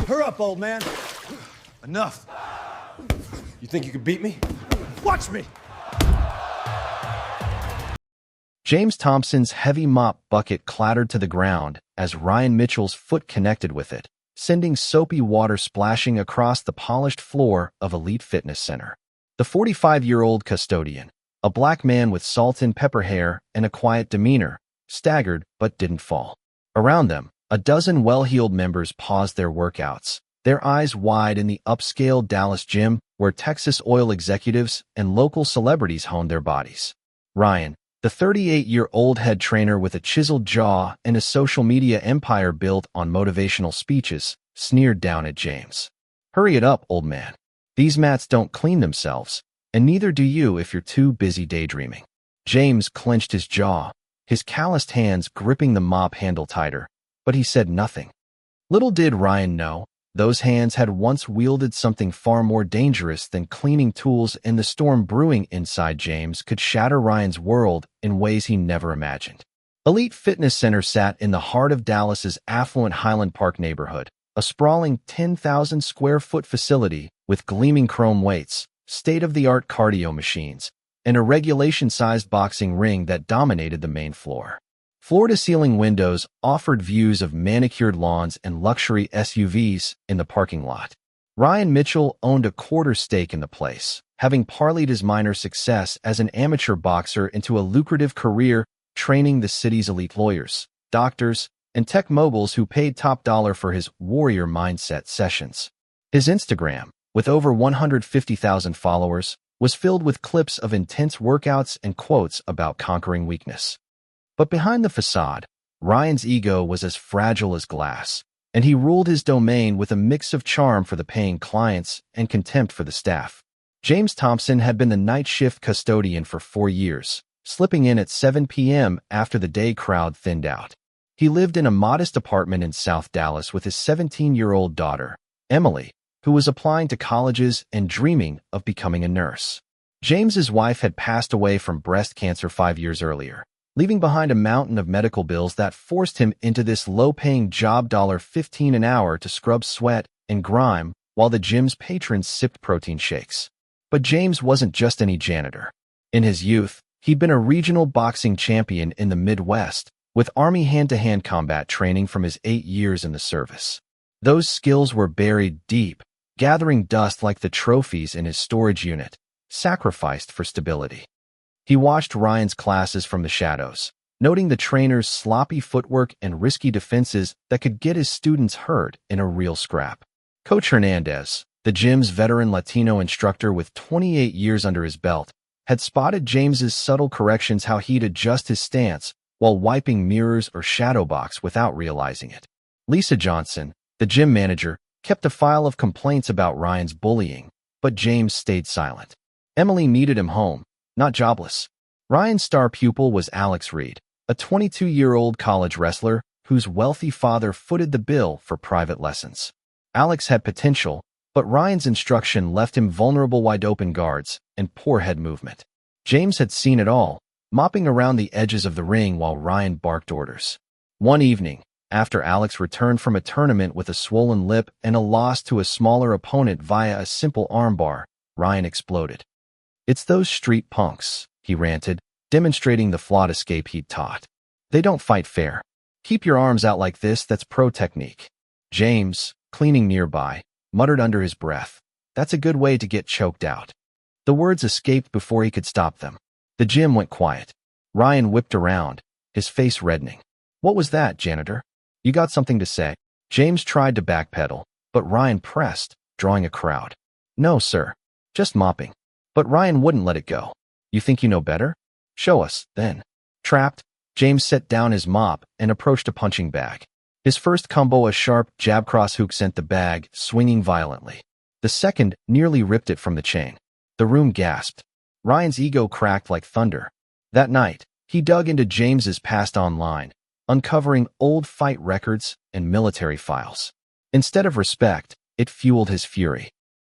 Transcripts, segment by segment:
Hurry up, old man. Enough. You think you can beat me? Watch me. James Thompson's heavy mop bucket clattered to the ground as Ryan Mitchell's foot connected with it, sending soapy water splashing across the polished floor of Elite Fitness Center. The 45-year-old custodian, a black man with salt and pepper hair and a quiet demeanor, staggered but didn't fall. Around them, a dozen well-heeled members paused their workouts, their eyes wide in the upscale Dallas gym where Texas oil executives and local celebrities honed their bodies. Ryan, the 38-year-old head trainer with a chiseled jaw and a social media empire built on motivational speeches, sneered down at James. "Hurry it up, old man. These mats don't clean themselves, and neither do you if you're too busy daydreaming." James clenched his jaw, his calloused hands gripping the mop handle tighter, but he said nothing. Little did Ryan know, those hands had once wielded something far more dangerous than cleaning tools, and the storm brewing inside James could shatter Ryan's world in ways he never imagined. Elite Fitness Center sat in the heart of Dallas's affluent Highland Park neighborhood, a sprawling 10,000-square-foot facility with gleaming chrome weights, state-of-the-art cardio machines, and a regulation-sized boxing ring that dominated the main floor. Floor-to-ceiling windows offered views of manicured lawns and luxury SUVs in the parking lot. Ryan Mitchell owned a quarter stake in the place, having parlayed his minor success as an amateur boxer into a lucrative career training the city's elite lawyers, doctors, and tech moguls who paid top dollar for his warrior mindset sessions. His Instagram, with over 150,000 followers, was filled with clips of intense workouts and quotes about conquering weakness. But behind the facade, Ryan's ego was as fragile as glass, and he ruled his domain with a mix of charm for the paying clients and contempt for the staff. James Thompson had been the night shift custodian for 4 years, slipping in at 7 p.m. after the day crowd thinned out. He lived in a modest apartment in South Dallas with his 17-year-old daughter, Emily, who was applying to colleges and dreaming of becoming a nurse. James's wife had passed away from breast cancer 5 years earlier, leaving behind a mountain of medical bills that forced him into this low-paying job, $15 an hour to scrub sweat and grime while the gym's patrons sipped protein shakes. But James wasn't just any janitor. In his youth, he'd been a regional boxing champion in the Midwest, with Army hand-to-hand combat training from his 8 years in the service. Those skills were buried deep, gathering dust like the trophies in his storage unit, sacrificed for stability. He watched Ryan's classes from the shadows, noting the trainer's sloppy footwork and risky defenses that could get his students hurt in a real scrap. Coach Hernandez, the gym's veteran Latino instructor with 28 years under his belt, had spotted James's subtle corrections, how he'd adjust his stance while wiping mirrors or shadow box without realizing it. Lisa Johnson, the gym manager, kept a file of complaints about Ryan's bullying, but James stayed silent. Emily needed him home, not jobless. Ryan's star pupil was Alex Reed, a 22-year-old college wrestler whose wealthy father footed the bill for private lessons. Alex had potential, but Ryan's instruction left him vulnerable, wide-open guards and poor head movement. James had seen it all, mopping around the edges of the ring while Ryan barked orders. One evening, after Alex returned from a tournament with a swollen lip and a loss to a smaller opponent via a simple armbar, Ryan exploded. "It's those street punks," he ranted, demonstrating the flawed escape he'd taught. "They don't fight fair. Keep your arms out like this, that's pro technique." James, cleaning nearby, muttered under his breath, "That's a good way to get choked out." The words escaped before he could stop them. The gym went quiet. Ryan whipped around, his face reddening. "What was that, janitor? You got something to say?" James tried to backpedal, but Ryan pressed, drawing a crowd. "No, sir. Just mopping." But Ryan wouldn't let it go. "You think you know better? Show us, then." Trapped, James set down his mop and approached a punching bag. His first combo, a sharp jab cross hook, sent the bag swinging violently. The second nearly ripped it from the chain. The room gasped. Ryan's ego cracked like thunder. That night, he dug into James's past online, uncovering old fight records and military files. Instead of respect, it fueled his fury.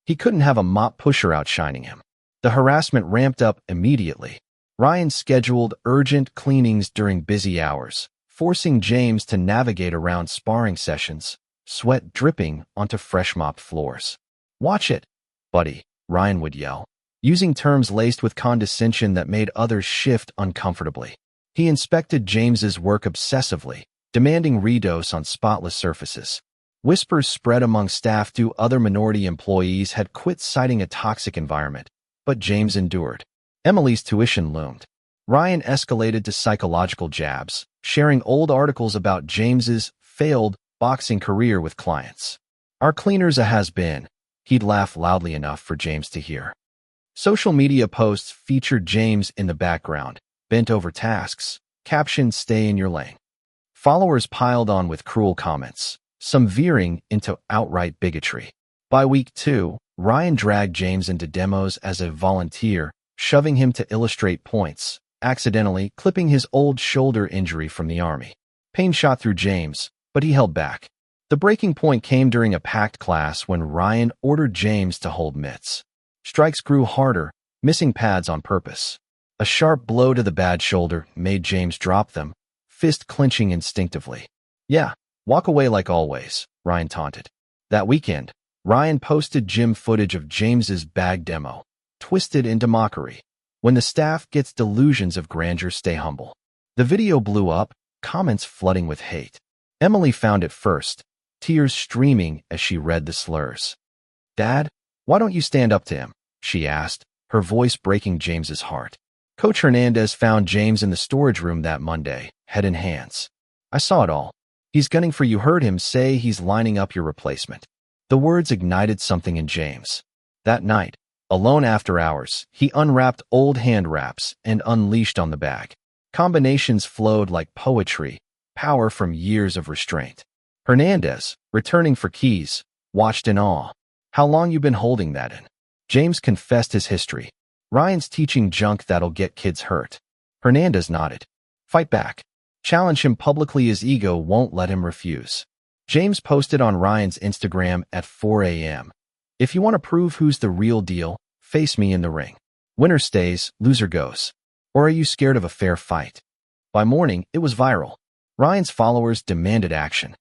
He couldn't have a mop pusher outshining him. The harassment ramped up immediately. Ryan scheduled urgent cleanings during busy hours, forcing James to navigate around sparring sessions, sweat dripping onto fresh-mopped floors. "Watch it, buddy," Ryan would yell, using terms laced with condescension that made others shift uncomfortably. He inspected James's work obsessively, demanding redose on spotless surfaces. Whispers spread among staff due other minority employees had quit citing a toxic environment, but James endured. Emily's tuition loomed. Ryan escalated to psychological jabs, sharing old articles about James's failed boxing career with clients. "Our cleaner's a has-been," he'd laugh loudly enough for James to hear. Social media posts featured James in the background, bent over tasks, captioned "Stay in your lane." Followers piled on with cruel comments, some veering into outright bigotry. By week 2, Ryan dragged James into demos as a volunteer, shoving him to illustrate points, accidentally clipping his old shoulder injury from the army. Pain shot through James, but he held back. The breaking point came during a packed class when Ryan ordered James to hold mitts. Strikes grew harder, missing pads on purpose. A sharp blow to the bad shoulder made James drop them, fist clenching instinctively. "Yeah, walk away like always," Ryan taunted. That weekend, Ryan posted gym footage of James's bag demo, twisted into mockery. "When the staff gets delusions of grandeur, stay humble." The video blew up, comments flooding with hate. Emily found it first, tears streaming as she read the slurs. "Dad, why don't you stand up to him?" she asked, her voice breaking James's heart. Coach Hernandez found James in the storage room that Monday, head in hands. "I saw it all. He's gunning for you. Heard him say he's lining up your replacement." The words ignited something in James. That night, alone after hours, he unwrapped old hand wraps and unleashed on the bag. Combinations flowed like poetry, power from years of restraint. Hernandez, returning for keys, watched in awe. "How long you been holding that in?" James confessed his history. "Ryan's teaching junk that'll get kids hurt." Hernandez nodded. "Fight back. Challenge him publicly. His ego won't let him refuse." James posted on Ryan's Instagram at 4 a.m. "If you want to prove who's the real deal, face me in the ring. Winner stays, loser goes. Or are you scared of a fair fight?" By morning, it was viral. Ryan's followers demanded action.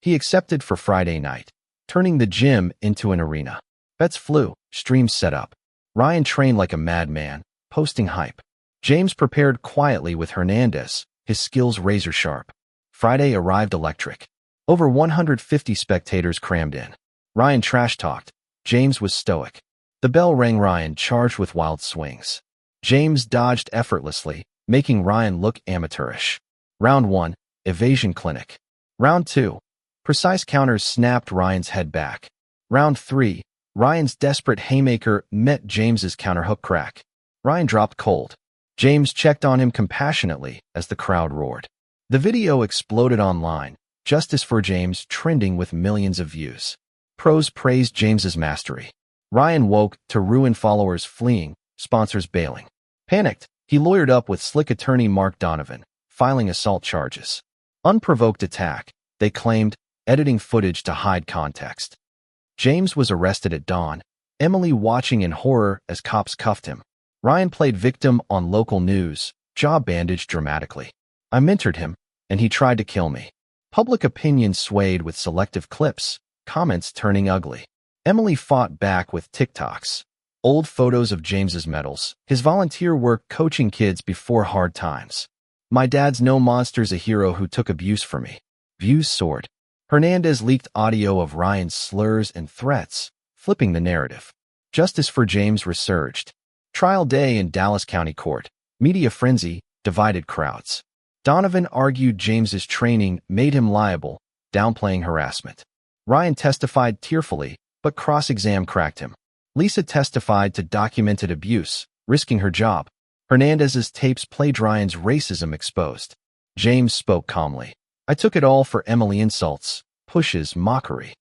He accepted for Friday night, turning the gym into an arena. Bets flew, streams set up. Ryan trained like a madman, posting hype. James prepared quietly with Hernandez, his skills razor sharp. Friday arrived electric. Over 150 spectators crammed in. Ryan trash-talked. James was stoic. The bell rang. Ryan charged with wild swings. James dodged effortlessly, making Ryan look amateurish. Round 1, evasion clinic. Round 2, precise counters snapped Ryan's head back. Round 3, Ryan's desperate haymaker met James's counterhook crack. Ryan dropped cold. James checked on him compassionately as the crowd roared. The video exploded online, justice for James trending with millions of views. Pros praised James's mastery. Ryan woke to ruin, followers fleeing, sponsors bailing. Panicked, he lawyered up with slick attorney Mark Donovan, filing assault charges. Unprovoked attack, they claimed, editing footage to hide context. James was arrested at dawn, Emily watching in horror as cops cuffed him. Ryan played victim on local news, jaw bandaged dramatically. "I mentored him, and he tried to kill me." Public opinion swayed with selective clips, comments turning ugly. Emily fought back with TikToks. Old photos of James's medals, his volunteer work coaching kids before hard times. "My dad's no monster's a hero who took abuse from me." Views soared. Hernandez leaked audio of Ryan's slurs and threats, flipping the narrative. Justice for James resurged. Trial day in Dallas County Court. Media frenzy, divided crowds. Donovan argued James's training made him liable, downplaying harassment. Ryan testified tearfully, but cross-exam cracked him. Lisa testified to documented abuse, risking her job. Hernandez's tapes played Ryan's racism exposed. James spoke calmly. "I took it all for Emily, insults, pushes, mockery.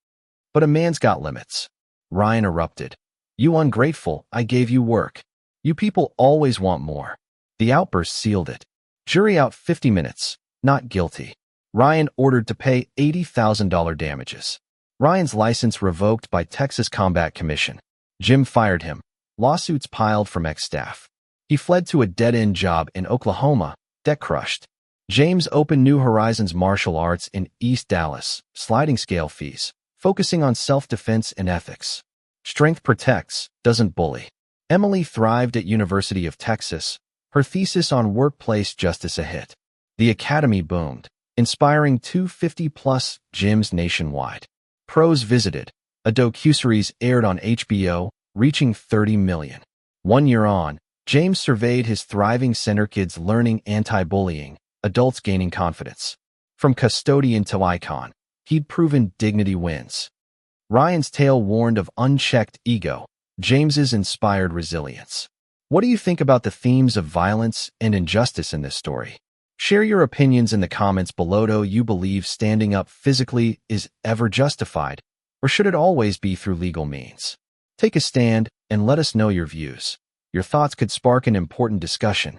But a man's got limits." Ryan erupted. "You ungrateful, I gave you work. You people always want more." The outburst sealed it. Jury out 50 minutes, not guilty. Ryan ordered to pay $80,000 damages. Ryan's license revoked by Texas Combat Commission. Jim fired him. Lawsuits piled from ex-staff. He fled to a dead-end job in Oklahoma, debt crushed. James opened New Horizons Martial Arts in East Dallas, sliding scale fees, focusing on self-defense and ethics. Strength protects, doesn't bully. Emily thrived at University of Texas, her thesis on workplace justice a hit. The academy boomed, inspiring 250-plus gyms nationwide. Pros visited. A docuseries aired on HBO, reaching 30 million. 1 year on, James surveyed his thriving center, kids learning anti-bullying, adults gaining confidence. From custodian to icon, he'd proven dignity wins. Ryan's tale warned of unchecked ego. James's inspired resilience. What do you think about the themes of violence and injustice in this story? Share your opinions in the comments below. Do you believe standing up physically is ever justified, or should it always be through legal means? Take a stand and let us know your views. Your thoughts could spark an important discussion.